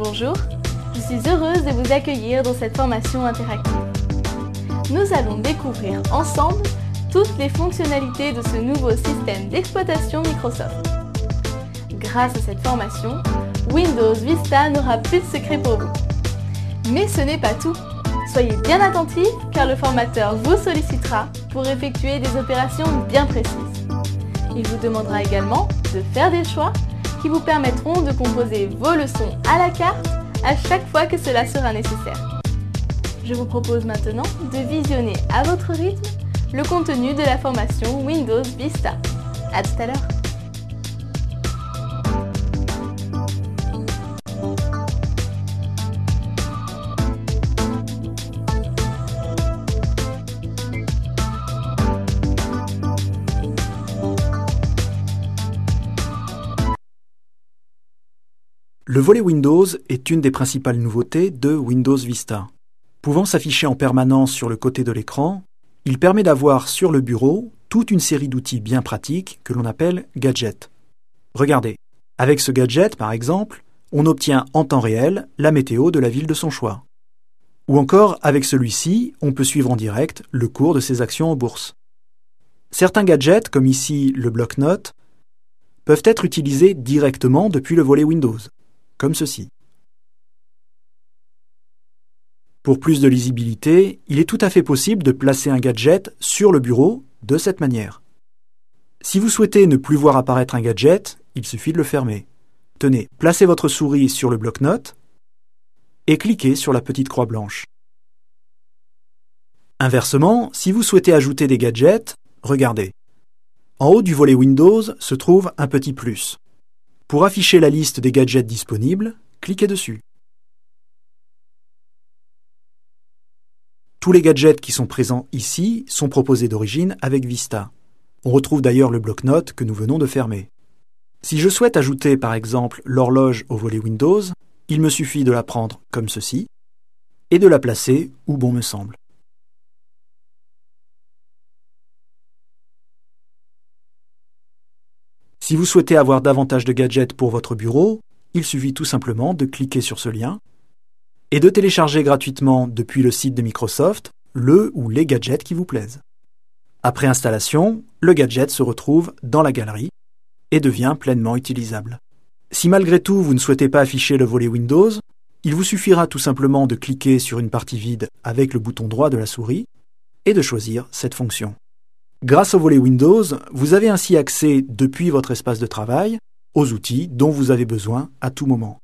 Bonjour, je suis heureuse de vous accueillir dans cette formation interactive. Nous allons découvrir ensemble toutes les fonctionnalités de ce nouveau système d'exploitation Microsoft. Grâce à cette formation, Windows Vista n'aura plus de secret pour vous. Mais ce n'est pas tout. Soyez bien attentifs car le formateur vous sollicitera pour effectuer des opérations bien précises. Il vous demandera également de faire des choix qui vous permettront de composer vos leçons à la carte à chaque fois que cela sera nécessaire. Je vous propose maintenant de visionner à votre rythme le contenu de la formation Windows Vista. À tout à l'heure. Le volet Windows est une des principales nouveautés de Windows Vista. Pouvant s'afficher en permanence sur le côté de l'écran, il permet d'avoir sur le bureau toute une série d'outils bien pratiques que l'on appelle gadgets. Regardez, avec ce gadget par exemple, on obtient en temps réel la météo de la ville de son choix. Ou encore, avec celui-ci, on peut suivre en direct le cours de ses actions en bourse. Certains gadgets, comme ici le bloc-notes, peuvent être utilisés directement depuis le volet Windows, comme ceci. Pour plus de lisibilité, il est tout à fait possible de placer un gadget sur le bureau de cette manière. Si vous souhaitez ne plus voir apparaître un gadget, il suffit de le fermer. Tenez, placez votre souris sur le bloc-notes et cliquez sur la petite croix blanche. Inversement, si vous souhaitez ajouter des gadgets, regardez. En haut du volet Windows se trouve un petit plus. Pour afficher la liste des gadgets disponibles, cliquez dessus. Tous les gadgets qui sont présents ici sont proposés d'origine avec Vista. On retrouve d'ailleurs le bloc-notes que nous venons de fermer. Si je souhaite ajouter par exemple l'horloge au volet Windows, il me suffit de la prendre comme ceci et de la placer où bon me semble. Si vous souhaitez avoir davantage de gadgets pour votre bureau, il suffit tout simplement de cliquer sur ce lien et de télécharger gratuitement depuis le site de Microsoft le ou les gadgets qui vous plaisent. Après installation, le gadget se retrouve dans la galerie et devient pleinement utilisable. Si malgré tout vous ne souhaitez pas afficher le volet Windows, il vous suffira tout simplement de cliquer sur une partie vide avec le bouton droit de la souris et de choisir cette fonction. Grâce au volet Windows, vous avez ainsi accès depuis votre espace de travail aux outils dont vous avez besoin à tout moment.